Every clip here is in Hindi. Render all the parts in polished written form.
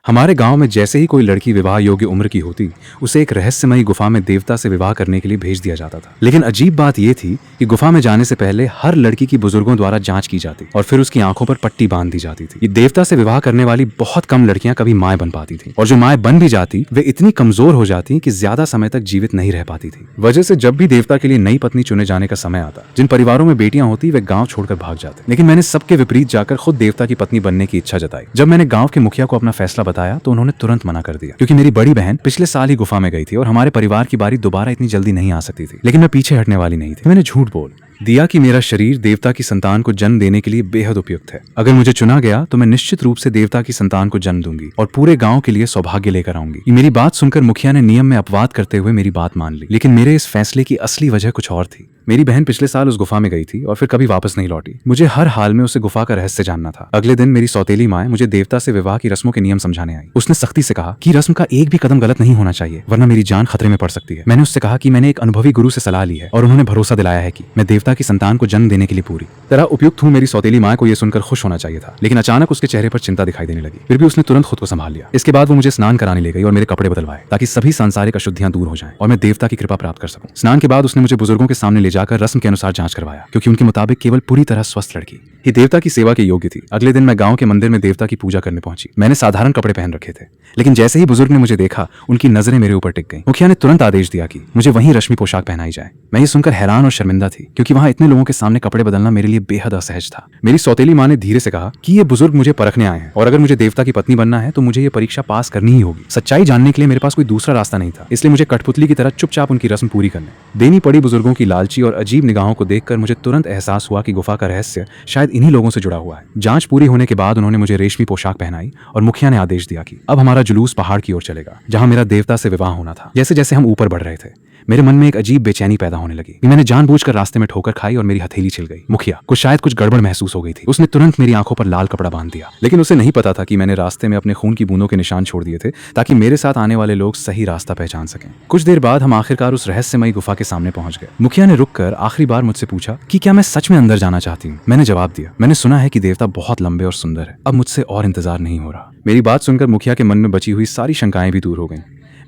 हमारे गांव में जैसे ही कोई लड़की विवाह योग्य उम्र की होती, उसे एक रहस्यमयी गुफा में देवता से विवाह करने के लिए भेज दिया जाता था। लेकिन अजीब बात यह थी कि गुफा में जाने से पहले हर लड़की की बुजुर्गों द्वारा जांच की जाती और फिर उसकी आंखों पर पट्टी बांध दी जाती थी। ये देवता से विवाह करने वाली बहुत कम लड़कियां कभी माए बन पाती थी, और जो माए बन भी जाती वे इतनी कमजोर हो जाती कि ज्यादा समय तक जीवित नहीं रह पाती थी। वजह से जब भी देवता के लिए नई पत्नी चुने जाने का समय आता, जिन परिवारों में बेटियां होती वे गाँव छोड़कर भाग जाते। लेकिन मैंने सबके विपरीत जाकर खुद देवता की पत्नी बनने की इच्छा जताई। जब मैंने गाँव के मुखिया को अपना फैसला बताया तो उन्होंने तुरंत मना कर दिया, क्योंकि मेरी बड़ी बहन पिछले साल ही गुफा में गई थी और हमारे परिवार की बारी दोबारा इतनी जल्दी नहीं आ सकती थी। लेकिन मैं पीछे हटने वाली नहीं थी। मैंने झूठ बोल दिया कि मेरा शरीर देवता की संतान को जन्म देने के लिए बेहद उपयुक्त है। अगर मुझे चुना गया तो मैं निश्चित रूप से देवता की संतान को जन्म दूंगी और पूरे गांव के लिए सौभाग्य लेकर आऊंगी। मेरी बात सुनकर मुखिया ने नियम में अपवाद करते हुए मेरी बात मान ली। लेकिन मेरे इस फैसले की असली वजह कुछ और थी। मेरी बहन पिछले साल उस गुफा में गई थी और फिर कभी वापस नहीं लौटी। मुझे हर हाल में उसे गुफा का रहस्य जानना था। अगले दिन मेरी सौतेली माँ मुझे देवता से विवाह की रस्मों के नियम समझाने आई। उसने सख्ती से कहा कि रस्म का एक भी कदम गलत नहीं होना चाहिए, वरना मेरी जान खतरे में पड़ सकती है। मैंने उससे कहा कि मैंने एक अनुभवी गुरु से सलाह ली है और उन्होंने भरोसा दिलाया है कि मैं देवता की संतान को जन्म देने के लिए पूरी तरह उपयुक्त हूँ। मेरी सौतेली माँ को यह सुनकर खुश होना चाहिए था, लेकिन अचानक उसके चेहरे पर चिंता दिखाई देने लगी। फिर भी उसने तुरंत खुद को संभाल लिया। इसके बाद वो मुझे स्नान कराने ले गई और मेरे कपड़े बदलवाए, ताकि सभी सांसारिक अशुद्धियां दूर हो जाएं और मैं देवता की कृपा प्राप्त कर सकूं। स्नान के बाद उसने मुझे बुजुर्गों के सामने ले जाकर रस्म के अनुसार जांच करवाया, क्योंकि उनके मुताबिक केवल पूरी तरह स्वस्थ लड़की ही देवता की सेवा के योग्य थी। अगले दिन मैं गांव के मंदिर में देवता की पूजा करने पहुंची। मैंने साधारण कपड़े पहन रखे थे, लेकिन जैसे ही बुजुर्ग ने मुझे देखा, उनकी नजरें मेरे ऊपर टिक गईं। मुखिया ने तुरंत आदेश दिया कि मुझे वहीं रश्मि पोशाक पहनाई जाए। मैं ये सुनकर हैरान और शर्मिंदा थी, क्योंकि वहां इतने लोगों के सामने कपड़े बदलना मेरे लिए बेहद असहज था। मेरी सौतेली माँ ने धीरे से कहा कि ये बुजुर्ग मुझे परखने आए हैं, और अगर मुझे देवता की पत्नी बनना है तो मुझे ये परीक्षा पास करनी ही होगी। सच्चाई जानने के लिए मेरे पास कोई दूसरा रास्ता नहीं था, इसलिए मुझे कठपुतली की तरह चुपचाप उनकी रस्म पूरी करने देनी पड़ी। बुजुर्गों की लालची और अजीब निगाहों को देखकर मुझे तुरंत एहसास हुआ कि गुफा का रहस्य शायद इन्हीं लोगों से जुड़ा हुआ है। जांच पूरी होने के बाद उन्होंने मुझे रेशमी पोशाक पहनाई और मुखिया ने आदेश दिया कि अब हमारा जुलूस पहाड़ की ओर चलेगा, जहां मेरा देवता से विवाह होना था। जैसे जैसे हम ऊपर बढ़ रहे थे, मेरे मन में एक अजीब बेचैनी पैदा होने लगी। मैंने जानबूझकर रास्ते में ठोकर खाई और मेरी हथेली छिल गई। मुखिया को शायद कुछ गड़बड़ महसूस हो गई थी। उसने तुरंत मेरी आंखों पर लाल कपड़ा बांध दिया, लेकिन उसे नहीं पता था कि मैंने रास्ते में अपने खून की बूंदों के निशान छोड़ दिए थे, ताकि मेरे साथ आने वाले लोग सही रास्ता पहचान सकें। कुछ देर बाद हम आखिरकार उस रहस्यमयी गुफा के सामने पहुंच गए। मुखिया ने रुककर आखिरी बार मुझसे पूछा कि क्या मैं सच में अंदर जाना चाहती हूँ। मैंने जवाब दिया, मैंने सुना है कि देवता बहुत लंबे और सुंदर है, अब मुझसे और इंतजार नहीं हो रहा। मेरी बात सुनकर मुखिया के मन में बची हुई सारी शंकाएं भी दूर हो गईं।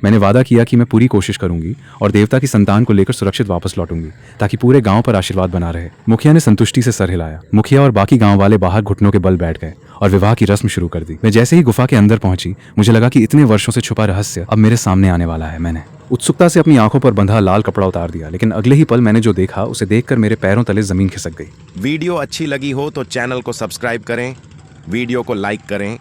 मैंने वादा किया कि मैं पूरी कोशिश करूंगी और देवता की संतान को लेकर सुरक्षित वापस लौटूंगी, ताकि पूरे गांव पर आशीर्वाद बना रहे। मुखिया ने संतुष्टि से सर हिलाया। मुखिया और बाकी गांव वाले बाहर घुटनों के बल बैठ गए और विवाह की रस्म शुरू कर दी। मैं जैसे ही गुफा के अंदर पहुंची, मुझे लगा कि इतने वर्षों से छुपा रहस्य अब मेरे सामने आने वाला है। मैंने उत्सुकता से अपनी आंखों पर बंधा लाल कपड़ा उतार दिया, लेकिन अगले ही पल मैंने जो देखा उसे देखकर मेरे पैरों तले जमीन खिसक गई। वीडियो अच्छी लगी हो तो चैनल को सब्सक्राइब करें, वीडियो को लाइक करें